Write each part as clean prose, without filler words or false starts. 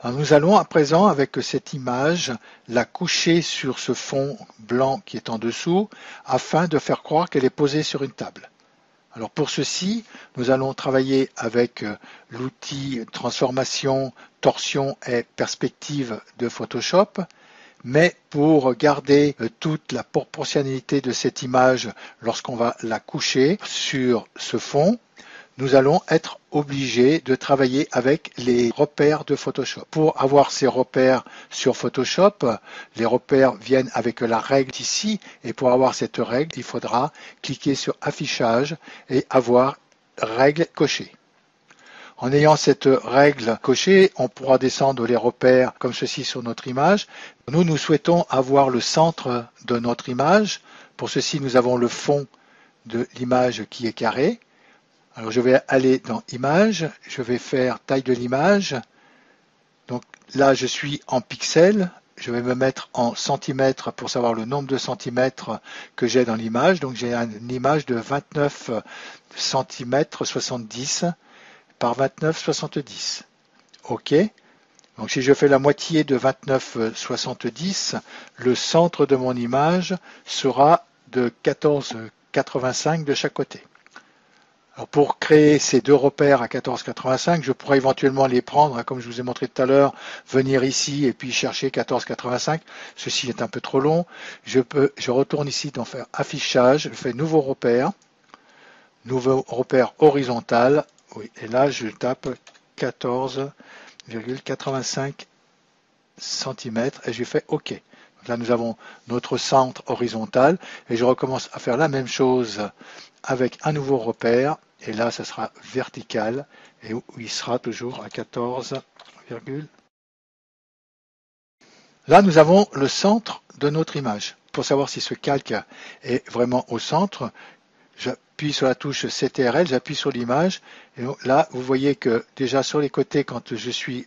Alors nous allons à présent, avec cette image, la coucher sur ce fond blanc qui est en dessous, afin de faire croire qu'elle est posée sur une table. Alors pour ceci, nous allons travailler avec l'outil transformation, torsion et perspective de Photoshop, mais pour garder toute la proportionnalité de cette image lorsqu'on va la coucher sur ce fond, nous allons être obligés de travailler avec les repères de Photoshop. Pour avoir ces repères sur Photoshop, les repères viennent avec la règle ici, et pour avoir cette règle, il faudra cliquer sur Affichage et avoir Règle cochée. En ayant cette règle cochée, on pourra descendre les repères comme ceci sur notre image. Nous souhaitons avoir le centre de notre image. Pour ceci, nous avons le fond de l'image qui est carré. Alors je vais aller dans Images, je vais faire taille de l'image. Donc là je suis en pixels, je vais me mettre en centimètres pour savoir le nombre de centimètres que j'ai dans l'image. Donc j'ai une image de 29 cm 70 par 29 70. OK. Donc si je fais la moitié de 29 70, le centre de mon image sera de 14,85 de chaque côté. Alors pour créer ces deux repères à 14,85, je pourrais éventuellement les prendre, comme je vous ai montré tout à l'heure, venir ici et puis chercher 14,85. Ceci est un peu trop long. Je retourne ici dans faire affichage, je fais nouveau repère horizontal. Oui, et là je tape 14,85 cm et je fais OK. Donc là nous avons notre centre horizontal et je recommence à faire la même chose avec un nouveau repère, et là ça sera vertical, et où il sera toujours à 14, là nous avons le centre de notre image. Pour savoir si ce calque est vraiment au centre, j'appuie sur la touche CTRL, j'appuie sur l'image, et là vous voyez que déjà sur les côtés, quand je suis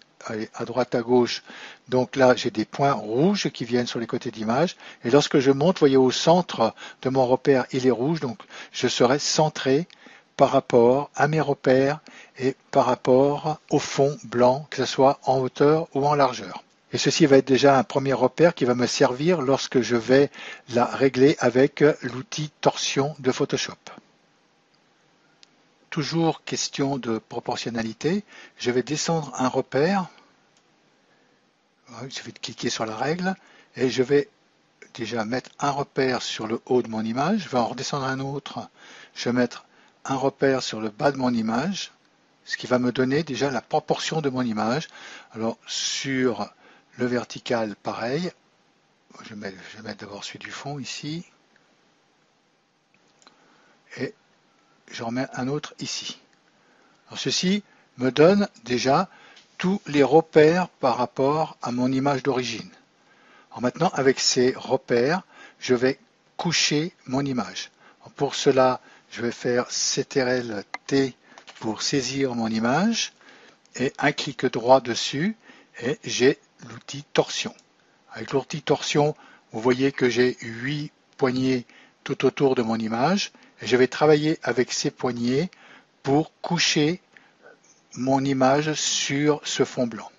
à droite à gauche, donc là j'ai des points rouges qui viennent sur les côtés d'image, et lorsque je monte, vous voyez au centre de mon repère il est rouge, donc je serai centré par rapport à mes repères et par rapport au fond blanc, que ce soit en hauteur ou en largeur. Et ceci va être déjà un premier repère qui va me servir lorsque je vais la régler avec l'outil torsion de Photoshop. Toujours question de proportionnalité, je vais descendre un repère. Je vais cliquer sur la règle et je vais déjà mettre un repère sur le haut de mon image. Je vais en redescendre un autre. Je vais mettre un repère sur le bas de mon image, ce qui va me donner déjà la proportion de mon image. Alors sur le vertical, pareil. Je vais mettre d'abord celui du fond ici. Et je remets un autre ici. Alors ceci me donne déjà tous les repères par rapport à mon image d'origine. Alors maintenant, avec ces repères, je vais coucher mon image. Alors pour cela, je vais faire CTRL-T pour saisir mon image et un clic droit dessus et j'ai l'outil torsion. Avec l'outil torsion, vous voyez que j'ai 8 poignées tout autour de mon image et je vais travailler avec ces poignées pour coucher mon image sur ce fond blanc.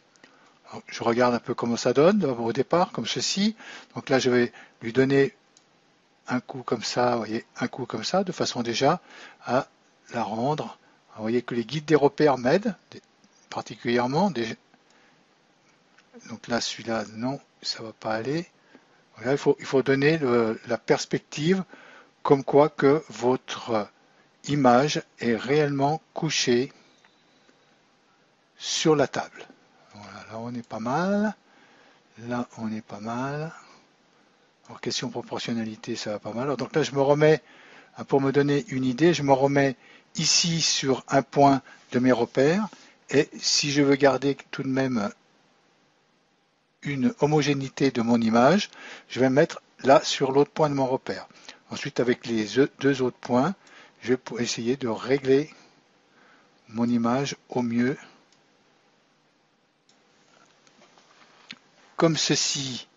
Alors, je regarde un peu comment ça donne au départ, comme ceci. Donc là, je vais lui donner un coup comme ça, vous voyez, un coup comme ça, de façon déjà à la rendre. Alors, vous voyez que les guides des repères m'aident particulièrement. Donc là, celui-là, non, ça ne va pas aller. Voilà, il faut donner la perspective comme quoi que votre image est réellement couchée sur la table. Voilà, là on est pas mal. Là on est pas mal. Alors question proportionnalité, ça va pas mal. Alors, donc là je me remets, pour me donner une idée, je me remets ici sur un point de mes repères. Et si je veux garder tout de même une homogénéité de mon image, je vais mettre là sur l'autre point de mon repère. Ensuite avec les deux autres points, je vais essayer de régler mon image au mieux. Comme ceci,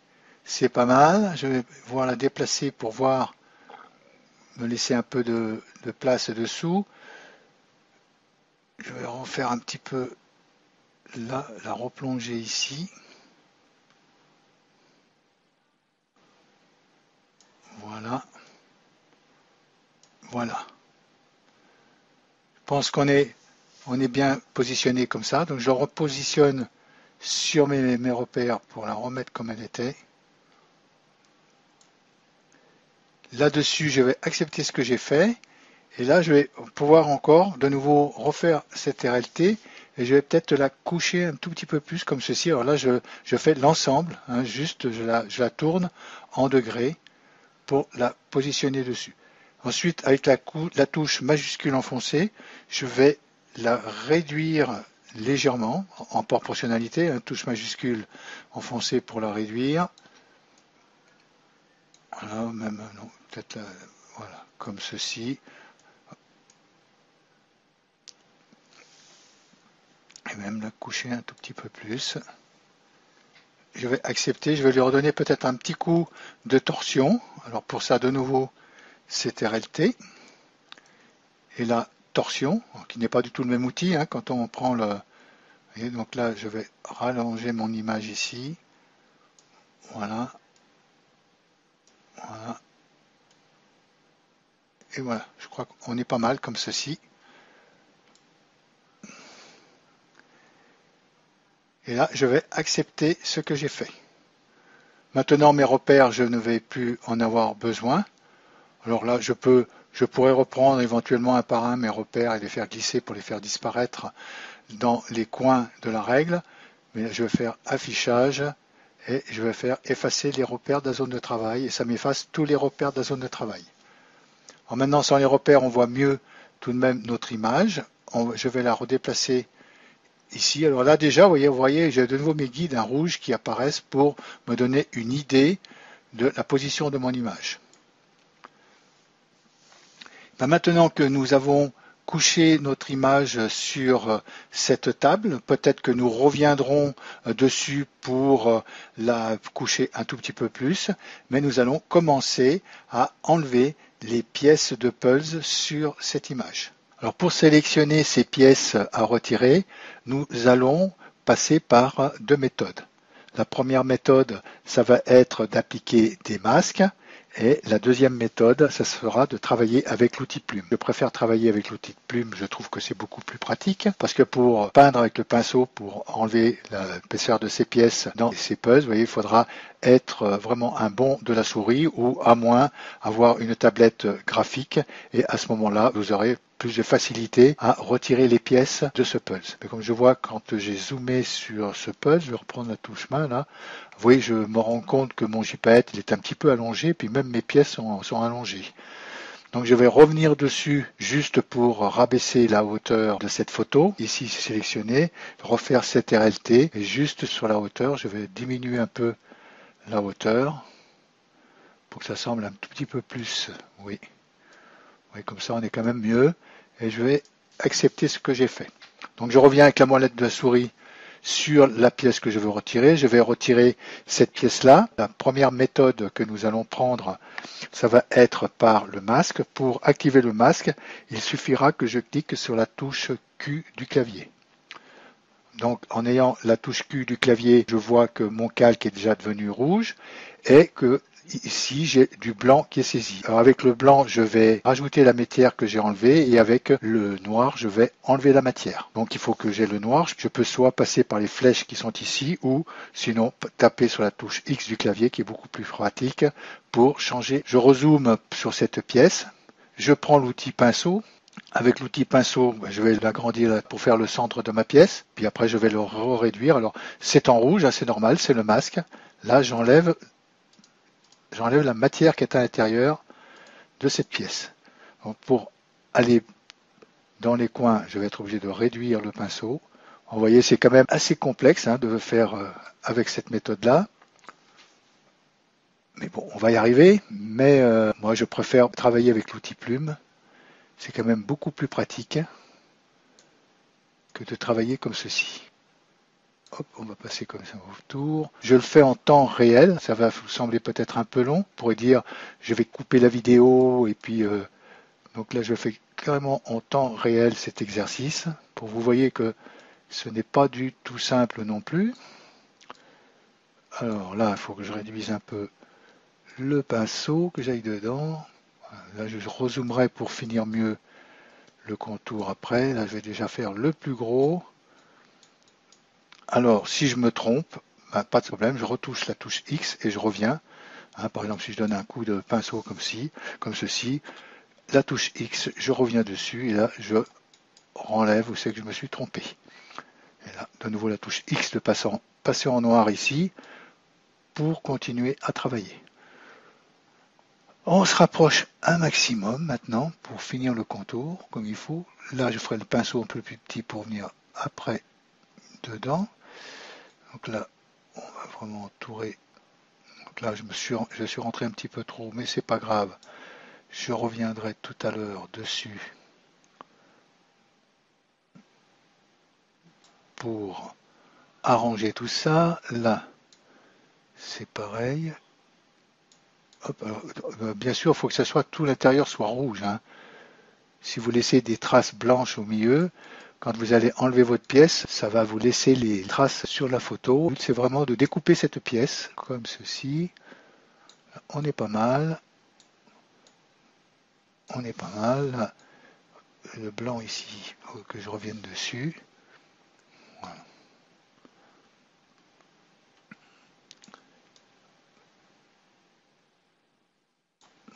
c'est pas mal. Je vais pouvoir la déplacer pour voir me laisser un peu de place dessous. Je vais refaire un petit peu là, la replonger ici. Voilà. Voilà. Je pense qu'on est bien positionné comme ça. Donc je repositionne sur mes repères pour la remettre comme elle était. Là-dessus, je vais accepter ce que j'ai fait. Et là, je vais pouvoir encore de nouveau refaire cette RLT. Et je vais peut-être la coucher un tout petit peu plus comme ceci. Alors là, je fais l'ensemble. Hein, juste, je la tourne en degrés pour la positionner dessus. Ensuite, avec la touche majuscule enfoncée, je vais la réduire légèrement en proportionnalité. Hein, touche majuscule enfoncée pour la réduire. Voilà, même non, peut-être voilà, comme ceci. Et même la coucher un tout petit peu plus. Je vais accepter, je vais lui redonner peut-être un petit coup de torsion. Alors pour ça, de nouveau, c'est RLT. Et la torsion, qui n'est pas du tout le même outil, hein, quand on prend le... Et donc là, je vais rallonger mon image ici. Voilà. Voilà. Et voilà, je crois qu'on est pas mal comme ceci. Et là, je vais accepter ce que j'ai fait. Maintenant, mes repères, je ne vais plus en avoir besoin. Alors là, je pourrais reprendre éventuellement un par un mes repères et les faire glisser pour les faire disparaître dans les coins de la règle. Mais là, je vais faire affichage et je vais faire effacer les repères de la zone de travail et ça m'efface tous les repères de la zone de travail. Alors maintenant, sans les repères, on voit mieux tout de même notre image. Je vais la redéplacer ici. Alors là, déjà, vous voyez, j'ai de nouveau mes guides en rouge qui apparaissent pour me donner une idée de la position de mon image. Maintenant que nous avons couché notre image sur cette table, peut-être que nous reviendrons dessus pour la coucher un tout petit peu plus, mais nous allons commencer à enlever les pièces de puzzle sur cette image. Alors pour sélectionner ces pièces à retirer, nous allons passer par deux méthodes. La première méthode, ça va être d'appliquer des masques. Et la deuxième méthode, ça sera de travailler avec l'outil plume. Je préfère travailler avec l'outil plume, je trouve que c'est beaucoup plus pratique, parce que pour peindre avec le pinceau, pour enlever l'épaisseur de ces pièces dans ces puzzles, vous voyez, il faudra être vraiment un bon de la souris, ou à moins avoir une tablette graphique, et à ce moment-là, vous aurez plus de facilité à retirer les pièces de ce puzzle. Mais comme je vois, quand j'ai zoomé sur ce puzzle, je vais reprendre la touche main là, vous voyez, je me rends compte que mon JPEG il est un petit peu allongé, puis même mes pièces sont allongées. Donc je vais revenir dessus juste pour rabaisser la hauteur de cette photo. Ici sélectionner, refaire cette RLT, et juste sur la hauteur, je vais diminuer un peu la hauteur pour que ça semble un tout petit peu plus, oui. Oui, comme ça on est quand même mieux. Et je vais accepter ce que j'ai fait. Donc je reviens avec la molette de la souris sur la pièce que je veux retirer. Je vais retirer cette pièce-là. La première méthode que nous allons prendre, ça va être par le masque. Pour activer le masque, il suffira que je clique sur la touche Q du clavier. Donc en ayant la touche Q du clavier, je vois que mon calque est déjà devenu rouge et que ici j'ai du blanc qui est saisi. Alors avec le blanc, je vais rajouter la matière que j'ai enlevée et avec le noir, je vais enlever la matière. Donc il faut que j'ai le noir. Je peux soit passer par les flèches qui sont ici ou sinon taper sur la touche X du clavier qui est beaucoup plus pratique pour changer. Je rezoome sur cette pièce. Je prends l'outil pinceau. Avec l'outil pinceau, je vais l'agrandir pour faire le centre de ma pièce. Puis après, je vais le réduire. Alors, c'est en rouge, c'est normal, c'est le masque. Là, j'enlève la matière qui est à l'intérieur de cette pièce. Donc, pour aller dans les coins, je vais être obligé de réduire le pinceau. Vous voyez, c'est quand même assez complexe de faire avec cette méthode-là. Mais bon, on va y arriver. Mais moi, je préfère travailler avec l'outil plume. C'est quand même beaucoup plus pratique que de travailler comme ceci. Hop, on va passer comme ça autour. Je le fais en temps réel, ça va vous sembler peut-être un peu long. On pourrait dire, je vais couper la vidéo et puis donc là je fais carrément en temps réel cet exercice pour vous voyez que ce n'est pas du tout simple non plus. Alors là, il faut que je réduise un peu le pinceau, que j'aille dedans. Là, je rezoomerai pour finir mieux le contour après. Là, je vais déjà faire le plus gros. Alors, si je me trompe, ben, pas de problème, je retouche la touche X et je reviens. Hein, par exemple, si je donne un coup de pinceau comme ceci, la touche X, je reviens dessus et là, je renlève où c'est que je me suis trompé. Et là, de nouveau la touche X de passer en noir ici pour continuer à travailler. On se rapproche un maximum maintenant pour finir le contour comme il faut. Là, je ferai le pinceau un peu plus petit pour venir après dedans. Donc là, on va vraiment entourer. Donc là, je suis rentré un petit peu trop, mais c'est pas grave. Je reviendrai tout à l'heure dessus pour arranger tout ça. Là, c'est pareil. Hop, alors, bien sûr, il faut que ça soit tout l'intérieur soit rouge. Hein. Si vous laissez des traces blanches au milieu, quand vous allez enlever votre pièce, ça va vous laisser les traces sur la photo. Le but, c'est vraiment de découper cette pièce, comme ceci. On est pas mal. On est pas mal. Là, le blanc ici, il faut que je revienne dessus. Voilà.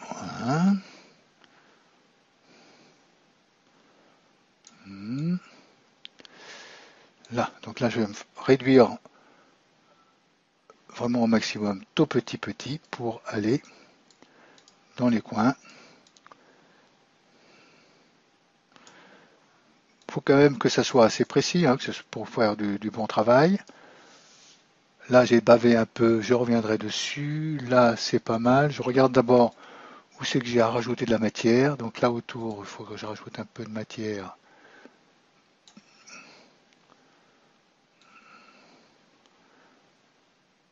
Voilà. Là, donc là, je vais me réduire vraiment au maximum, tout petit pour aller dans les coins. Il faut quand même que ça soit assez précis hein, pour faire du bon travail. Là, j'ai bavé un peu, je reviendrai dessus. Là, c'est pas mal. Je regarde d'abord où c'est que j'ai à rajouter de la matière. Donc là autour, il faut que je rajoute un peu de matière.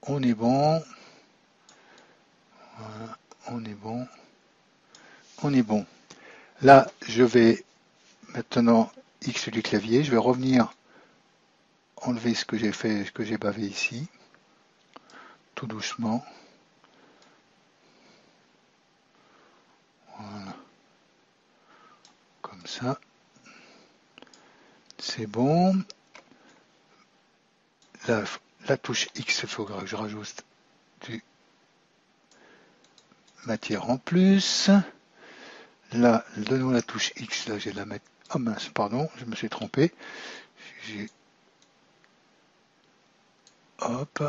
On est bon. Voilà, on est bon. On est bon. Là, je vais maintenant X du clavier. Je vais revenir enlever ce que j'ai fait, ce que j'ai bavé ici. Tout doucement. Voilà. Comme ça. C'est bon. La touche X, il faudra que je rajoute du matière en plus. Là, donnons la touche X, là j'ai la mettre. Oh mince, pardon, je me suis trompé. Hop.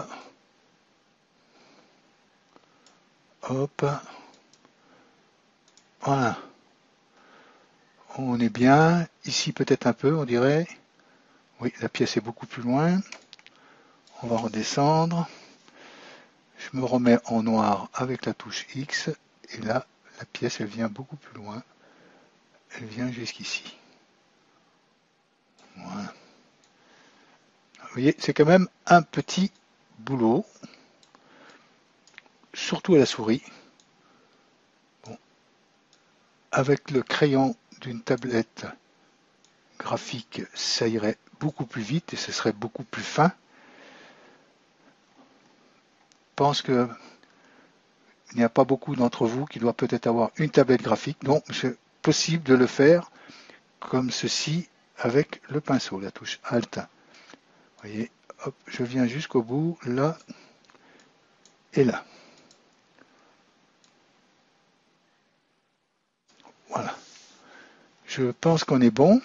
Hop. Voilà. On est bien. Ici peut-être un peu, on dirait. Oui, la pièce est beaucoup plus loin. On va redescendre. Je me remets en noir avec la touche X. Et là, la pièce, elle vient beaucoup plus loin. Elle vient jusqu'ici. Voilà. Vous voyez, c'est quand même un petit boulot. Surtout à la souris. Bon. Avec le crayon d'une tablette graphique, ça irait beaucoup plus vite et ce serait beaucoup plus fin. Je pense que il n'y a pas beaucoup d'entre vous qui doivent peut-être avoir une tablette graphique, donc c'est possible de le faire comme ceci avec le pinceau, la touche Alt. Vous voyez, hop, je viens jusqu'au bout, là et là. Voilà. Je pense qu'on est bon.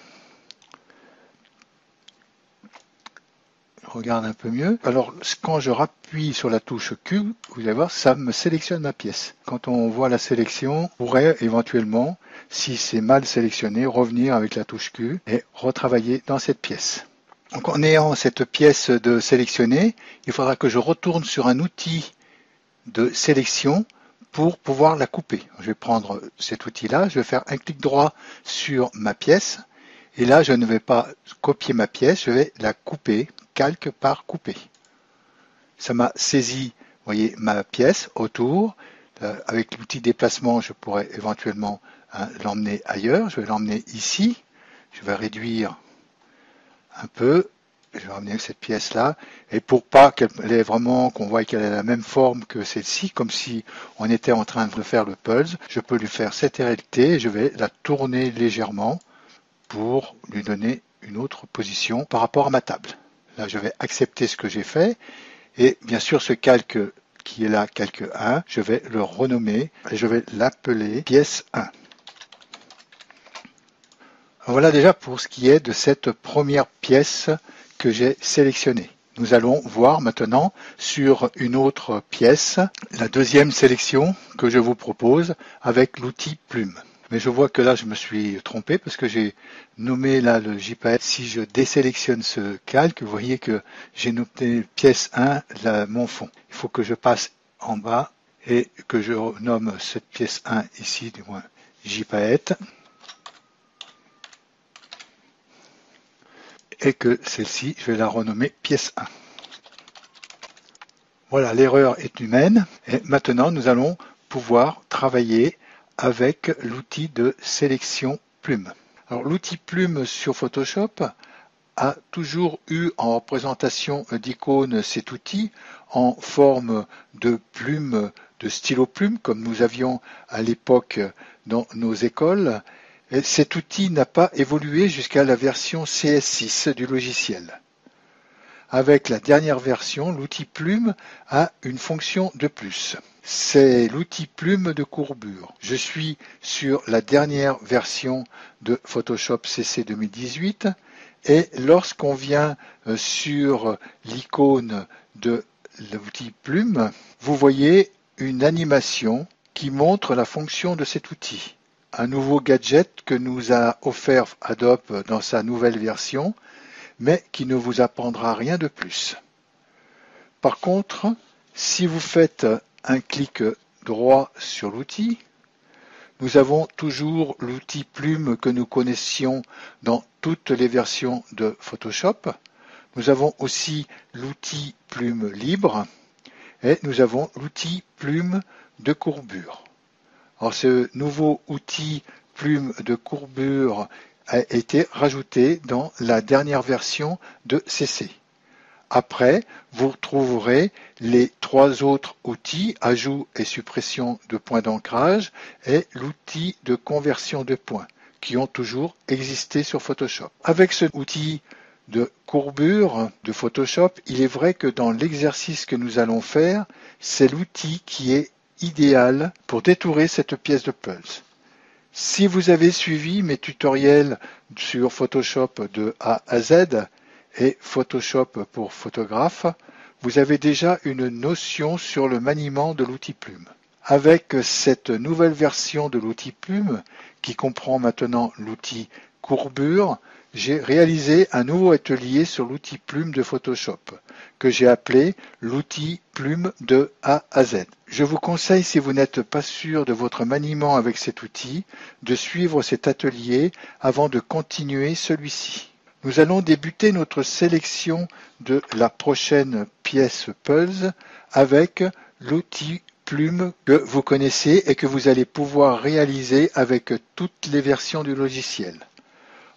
Je regarde un peu mieux. Alors, quand je rappuie sur la touche Q, vous allez voir, ça me sélectionne ma pièce. Quand on voit la sélection, on pourrait éventuellement, si c'est mal sélectionné, revenir avec la touche Q et retravailler dans cette pièce. Donc, en ayant cette pièce de sélectionner, il faudra que je retourne sur un outil de sélection pour pouvoir la couper. Je vais prendre cet outil-là, je vais faire un clic droit sur ma pièce et là, je ne vais pas copier ma pièce, je vais la couper calque par couper. Ça m'a saisi, vous voyez, ma pièce autour. Avec l'outil déplacement, je pourrais éventuellement l'emmener ailleurs. Je vais l'emmener ici. Je vais réduire un peu. Je vais ramener cette pièce-là. Et pour pas qu'elle ait vraiment, qu'on voit qu'elle ait la même forme que celle-ci, comme si on était en train de faire le pulse, je peux lui faire cette RLT et je vais la tourner légèrement pour lui donner une autre position par rapport à ma table. Là, je vais accepter ce que j'ai fait. Et bien sûr, ce calque qui est là, calque 1, je vais le renommer et je vais l'appeler pièce 1. Voilà déjà pour ce qui est de cette première pièce que j'ai sélectionnée. Nous allons voir maintenant sur une autre pièce, la deuxième sélection que je vous propose avec l'outil plume. Mais je vois que là je me suis trompé parce que j'ai nommé là le JPEG. Si je désélectionne ce calque, vous voyez que j'ai noté pièce 1, mon fond. Il faut que je passe en bas et que je nomme cette pièce 1 ici, du moins JPEG. Et que celle-ci, je vais la renommer pièce 1. Voilà, l'erreur est humaine. Et maintenant, nous allons pouvoir travailler avec l'outil de sélection plume. Alors, l'outil plume sur Photoshop a toujours eu en représentation d'icône cet outil en forme de plume, de stylo plume, comme nous avions à l'époque dans nos écoles. Et cet outil n'a pas évolué jusqu'à la version CS6 du logiciel. Avec la dernière version, l'outil plume a une fonction de plus. C'est l'outil plume de courbure. Je suis sur la dernière version de Photoshop CC 2018 et lorsqu'on vient sur l'icône de l'outil plume, vous voyez une animation qui montre la fonction de cet outil. Un nouveau gadget que nous a offert Adobe dans sa nouvelle version, mais qui ne vous apprendra rien de plus. Par contre, si vous faites un clic droit sur l'outil, nous avons toujours l'outil plume que nous connaissions dans toutes les versions de Photoshop. Nous avons aussi l'outil plume libre et nous avons l'outil plume de courbure. Alors, ce nouveau outil plume de courbure a été rajouté dans la dernière version de CC. Après, vous retrouverez les trois autres outils, ajout et suppression de points d'ancrage et l'outil de conversion de points, qui ont toujours existé sur Photoshop. Avec ce outil de courbure de Photoshop, il est vrai que dans l'exercice que nous allons faire, c'est l'outil qui est idéal pour détourer cette pièce de pulse. Si vous avez suivi mes tutoriels sur Photoshop de A à Z et Photoshop pour photographe, vous avez déjà une notion sur le maniement de l'outil plume. Avec cette nouvelle version de l'outil plume, qui comprend maintenant l'outil courbure, j'ai réalisé un nouveau atelier sur l'outil plume de Photoshop, que j'ai appelé l'outil plume de A à Z. Je vous conseille, si vous n'êtes pas sûr de votre maniement avec cet outil, de suivre cet atelier avant de continuer celui-ci. Nous allons débuter notre sélection de la prochaine pièce Pulse avec l'outil plume que vous connaissez et que vous allez pouvoir réaliser avec toutes les versions du logiciel.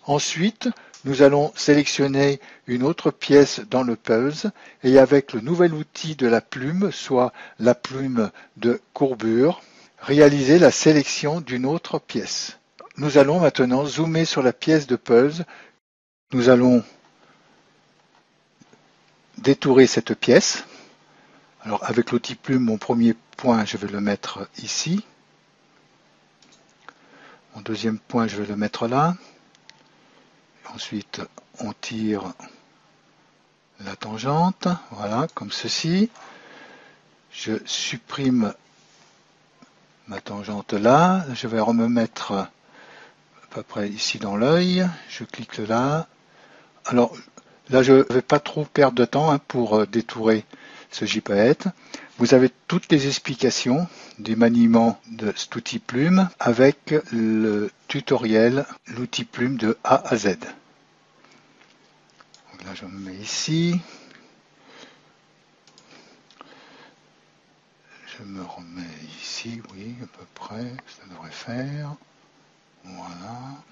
Ensuite, nous allons sélectionner une autre pièce dans le Pulse et avec le nouvel outil de la plume, soit la plume de courbure, réaliser la sélection d'une autre pièce. Nous allons maintenant zoomer sur la pièce de Pulse. Nous allons détourer cette pièce. Alors avec l'outil plume, mon premier point, je vais le mettre ici. Mon deuxième point, je vais le mettre là. Ensuite, on tire la tangente, voilà, comme ceci. Je supprime ma tangente là. Je vais me mettre à peu près ici dans l'œil. Je clique là. Alors, là, je ne vais pas trop perdre de temps pour détourer ce JPEG. Vous avez toutes les explications des maniements de cet outil plume avec le tutoriel, l'outil plume de A à Z. là, je me mets ici. Je me remets ici, oui, à peu près, ça devrait faire. Voilà.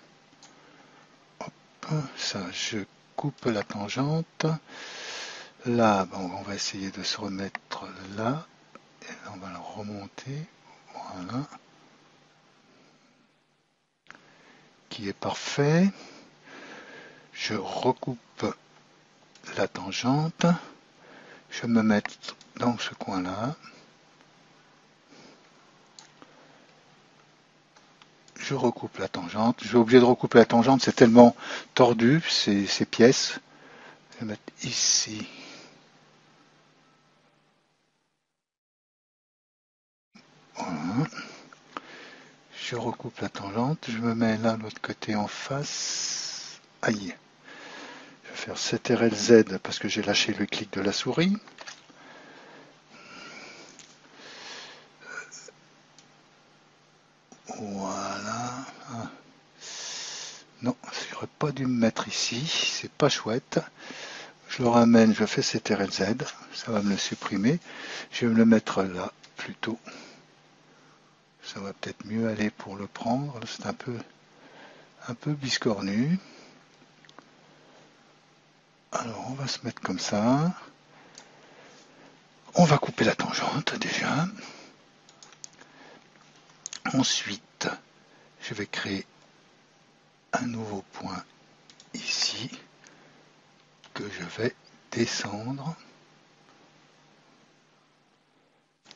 Hop, ça, je coupe la tangente. Là, bon, on va essayer de se remettre là. Et là, on va le remonter. Voilà. Qui est parfait. Je recoupe la tangente. Je vais me mettre dans ce coin-là. Je recoupe la tangente. Je vais obligé de recouper la tangente, c'est tellement tordu ces pièces. Je vais mettre ici. Voilà. Je recoupe la tangente. Je me mets là de l'autre côté en face. Aïe. Je vais faire CTRL-Z parce que j'ai lâché le clic de la souris. Voilà. Non, j'aurais pas dû me mettre ici. C'est pas chouette. Je le ramène, je fais CTRL-Z. Ça va me le supprimer. Je vais me le mettre là plutôt. Ça va peut-être mieux aller pour le prendre. C'est un peu biscornu. Alors on va se mettre comme ça. On va couper la tangente déjà. Ensuite, je vais créer un nouveau point ici que je vais descendre.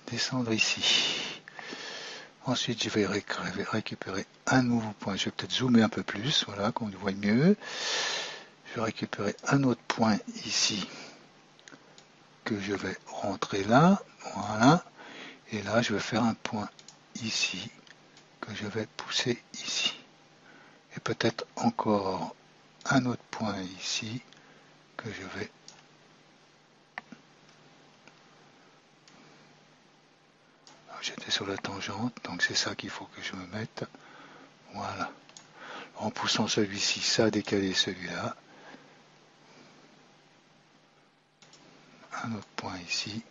Descendre ici. Ensuite, je vais récupérer un nouveau point. Je vais peut-être zoomer un peu plus, voilà, qu'on le voit mieux. Je vais récupérer un autre point ici que je vais rentrer là. Voilà. Et là, je vais faire un point ici que je vais pousser ici. Et peut-être encore un autre point ici que je vais j'étais sur la tangente, donc c'est ça qu'il faut que je me mette. Voilà. En poussant celui-ci, ça a décalé celui-là. Un autre point ici.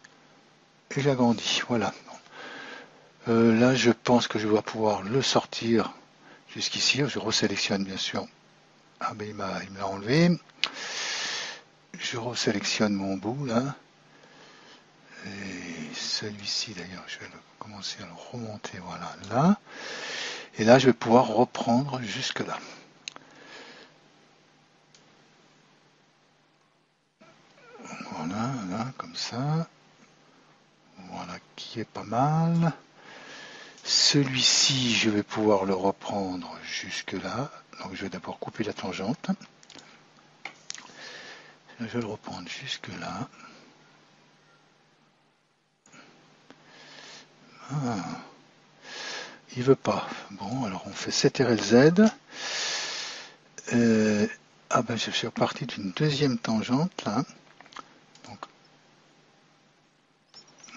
Et j'agrandis. Voilà. Là, je pense que je dois pouvoir le sortir jusqu'ici. Je resélectionne bien sûr. Ah ben il m'a enlevé. Je resélectionne mon bout là. Et celui-ci d'ailleurs, je vais commencer à le remonter, voilà, là. Et là, je vais pouvoir reprendre jusque là. Voilà, là, comme ça. Voilà, qui est pas mal. Celui-ci, je vais pouvoir le reprendre jusque là. Donc, je vais d'abord couper la tangente. Je vais le reprendre jusque là. Ah. Il veut pas. Bon, alors on fait CTRL-Z. Ah ben je suis reparti d'une deuxième tangente là. Donc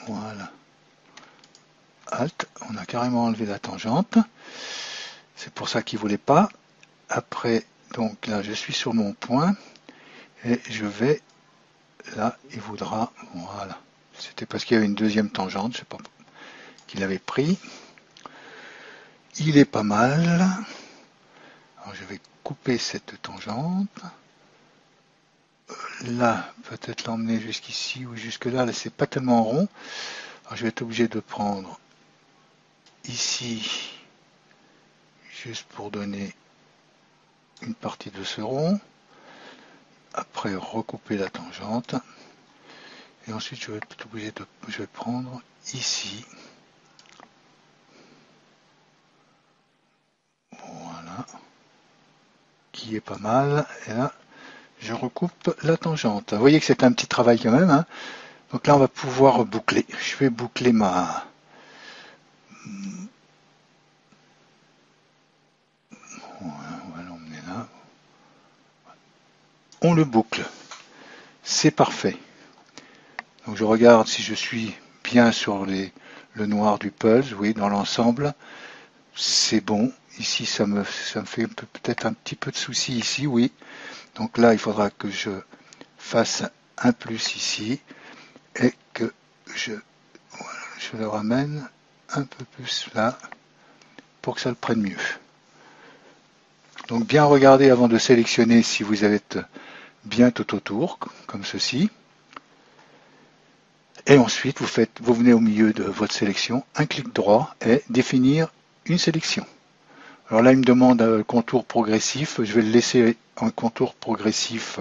voilà. Alt, on a carrément enlevé la tangente. C'est pour ça qu'il voulait pas. Après, donc là je suis sur mon point et je vais là, il voudra. Voilà. C'était parce qu'il y avait une deuxième tangente, je sais pas qu'il avait pris. Il est pas mal. Alors je vais couper cette tangente. Là, peut-être l'emmener jusqu'ici ou jusque là. Là, c'est pas tellement rond. Alors, je vais être obligé de prendre ici, juste pour donner une partie de ce rond. Après, recouper la tangente. Et ensuite, je vais être obligé de, je vais prendre ici. Voilà. Qui est pas mal. Et là, je recoupe la tangente. Vous voyez que c'est un petit travail quand même, hein. Donc là, on va pouvoir boucler. Je vais boucler ma... Voilà, on va l'emmener là. On le boucle. C'est parfait. Donc je regarde si je suis bien sur le noir du pulse. Oui, dans l'ensemble, c'est bon. Ici, ça me fait peut-être un petit peu de souci ici, oui. Donc là, il faudra que je fasse un plus ici et que je le ramène un peu plus là pour que ça le prenne mieux. Donc bien regarder avant de sélectionner si vous êtes bien tout autour, comme ceci. Et ensuite, vous venez au milieu de votre sélection, un clic droit et définir une sélection. Alors là, il me demande un contour progressif. Je vais le laisser en contour progressif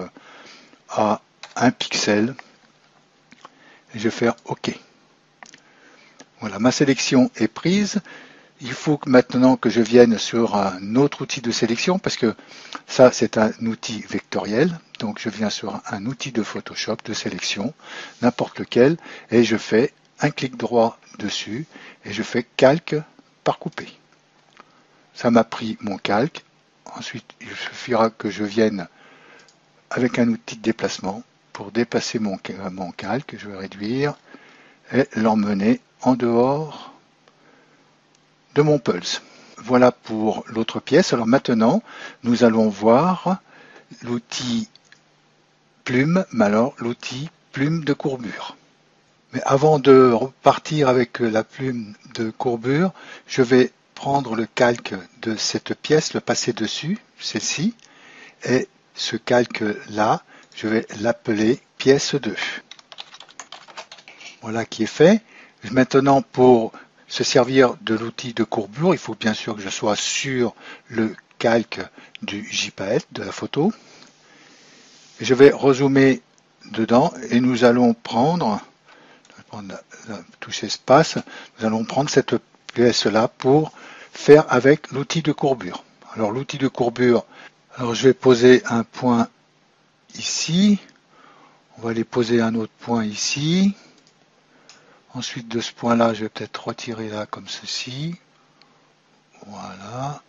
à 1 pixel. Et je vais faire OK. Voilà, ma sélection est prise. Il faut maintenant que je vienne sur un autre outil de sélection parce que ça, c'est un outil vectoriel. Donc, je viens sur un outil de Photoshop de sélection, n'importe lequel, et je fais un clic droit dessus et je fais calque par coupé. Ça m'a pris mon calque. Ensuite, il suffira que je vienne avec un outil de déplacement pour déplacer mon calque. Je vais réduire et l'emmener en dehors de mon pulse. Voilà pour l'autre pièce. Alors maintenant, nous allons voir l'outil plume, mais alors l'outil plume de courbure. Mais avant de repartir avec la plume de courbure, je vais prendre le calque de cette pièce, le passer dessus, celle-ci, et ce calque-là, je vais l'appeler pièce 2. Voilà qui est fait. Maintenant, pour se servir de l'outil de courbure, il faut bien sûr que je sois sur le calque du JPEG, de la photo. Je vais rezoomer dedans et nous allons prendre la touche espace, nous allons prendre cette pièce-là pour faire avec l'outil de courbure. Alors l'outil de courbure, alors je vais poser un point ici, on va aller poser un autre point ici. Ensuite de ce point-là, je vais peut-être retirer là comme ceci. Voilà.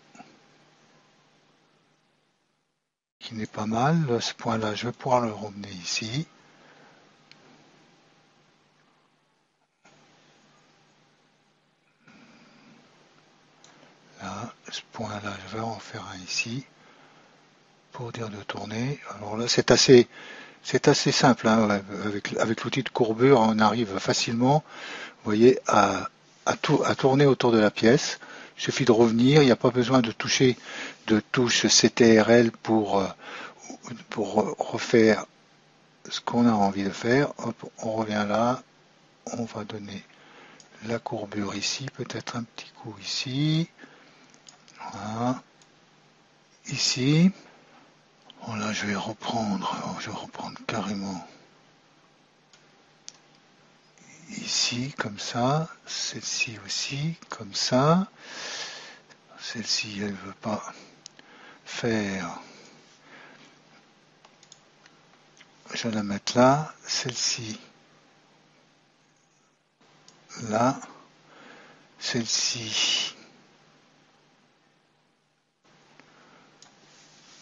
Qui n'est pas mal. Ce point-là, je vais pouvoir le ramener ici. Là, ce point-là, je vais en faire un ici. Pour dire de tourner. Alors là, c'est assez simple. Hein, avec l'outil de courbure, on arrive facilement, vous voyez, à tourner autour de la pièce. Il suffit de revenir, il n'y a pas besoin de toucher de touche CTRL pour refaire ce qu'on a envie de faire. Hop, on revient là, on va donner la courbure ici, peut-être un petit coup ici, voilà, ici. Voilà, je vais reprendre carrément ici, comme ça, celle-ci aussi, comme ça. Celle-ci, elle ne veut pas faire. Je vais la mettre là, celle-ci là, celle-ci,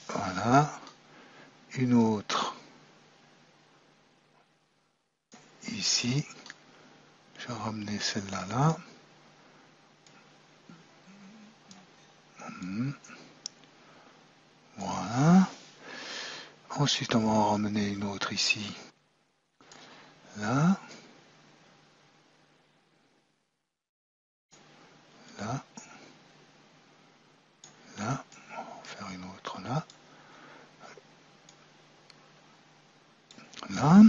voilà, une autre ici, je vais ramener celle-là là, voilà, ensuite on va en ramener une autre ici, là, là, là, on va en faire une autre là, là,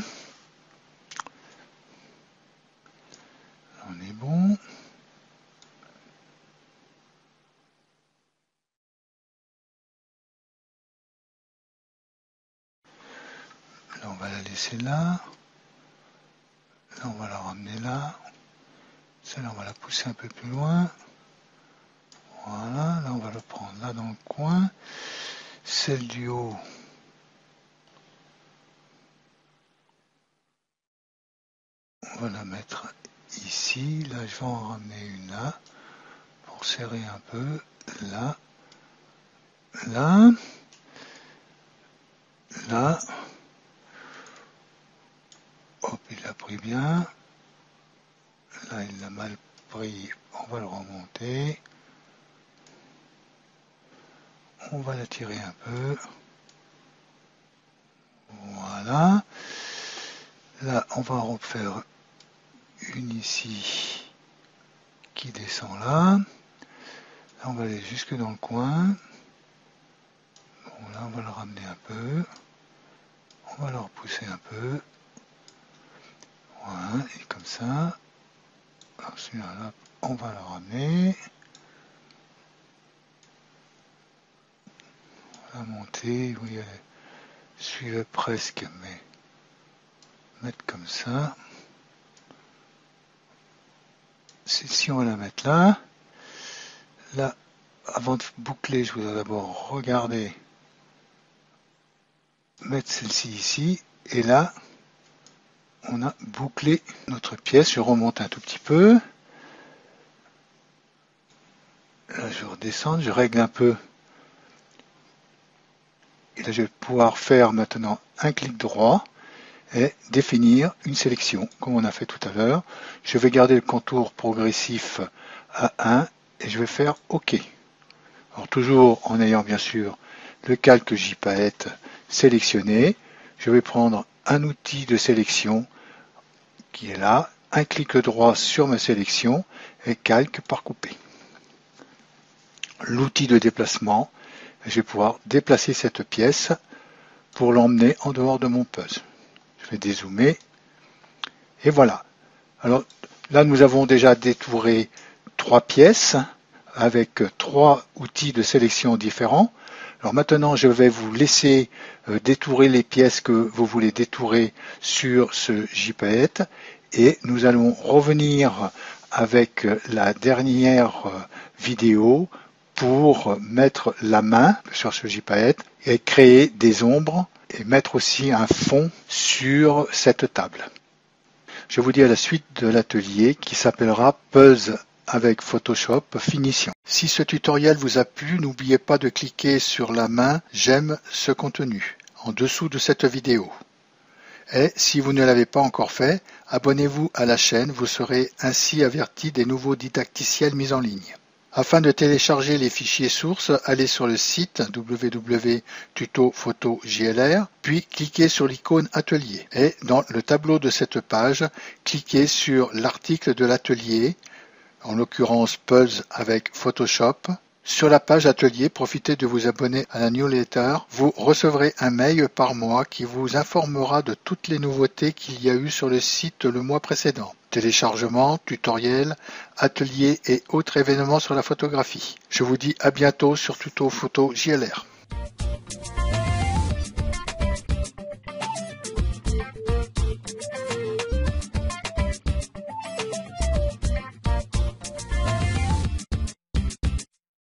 on est bon. Là, on va la laisser là. Là, on va la ramener là. Celle-là, on va la pousser un peu plus loin. Voilà, là, on va le prendre là dans le coin. Celle du haut, on va la mettre ici. Là, je vais en ramener une là pour serrer un peu. Là, là, là. Hop, il l'a pris bien. Là, il l'a mal pris. On va le remonter. On va la tirer un peu. Voilà. Là, on va en refaire une ici qui descend là. Là, on va aller jusque dans le coin. Bon, là, on va le ramener un peu. On va le repousser un peu. Voilà, et comme ça. Alors celui-là, là, on va le ramener. On va monter. Oui, elle suivait presque, mais mettre comme ça. Celle-ci, on va la mettre là. Là, avant de boucler, je voudrais d'abord regarder, mettre celle-ci ici, et là, on a bouclé notre pièce. Je remonte un tout petit peu. Là, je redescends, je règle un peu. Et là, je vais pouvoir faire maintenant un clic droit et définir une sélection, comme on a fait tout à l'heure. Je vais garder le contour progressif à 1 et je vais faire OK. Alors toujours en ayant bien sûr le calque JPaET sélectionné, je vais prendre un outil de sélection qui est là, un clic droit sur ma sélection et calque par coupé. L'outil de déplacement, je vais pouvoir déplacer cette pièce pour l'emmener en dehors de mon puzzle. Je vais dézoomer et voilà. Alors là, nous avons déjà détouré 3 pièces avec 3 outils de sélection différents. Alors maintenant, je vais vous laisser détourer les pièces que vous voulez détourer sur ce JPaET et nous allons revenir avec la dernière vidéo pour mettre la main sur ce JPaET et créer des ombres et mettre aussi un fond sur cette table. Je vous dis à la suite de l'atelier qui s'appellera Puzzle avec Photoshop Finition. Si ce tutoriel vous a plu, n'oubliez pas de cliquer sur la main J'aime ce contenu en dessous de cette vidéo. Et si vous ne l'avez pas encore fait, abonnez-vous à la chaîne, vous serez ainsi averti des nouveaux didacticiels mis en ligne. Afin de télécharger les fichiers sources, allez sur le site www.tuto-photo-jlr, puis cliquez sur l'icône Atelier. Et dans le tableau de cette page, cliquez sur l'article de l'atelier, en l'occurrence Puzzle avec Photoshop. Sur la page Atelier, profitez de vous abonner à la newsletter. Vous recevrez un mail par mois qui vous informera de toutes les nouveautés qu'il y a eu sur le site le mois précédent. Téléchargements, tutoriels, ateliers et autres événements sur la photographie. Je vous dis à bientôt sur Tuto Photo JLR.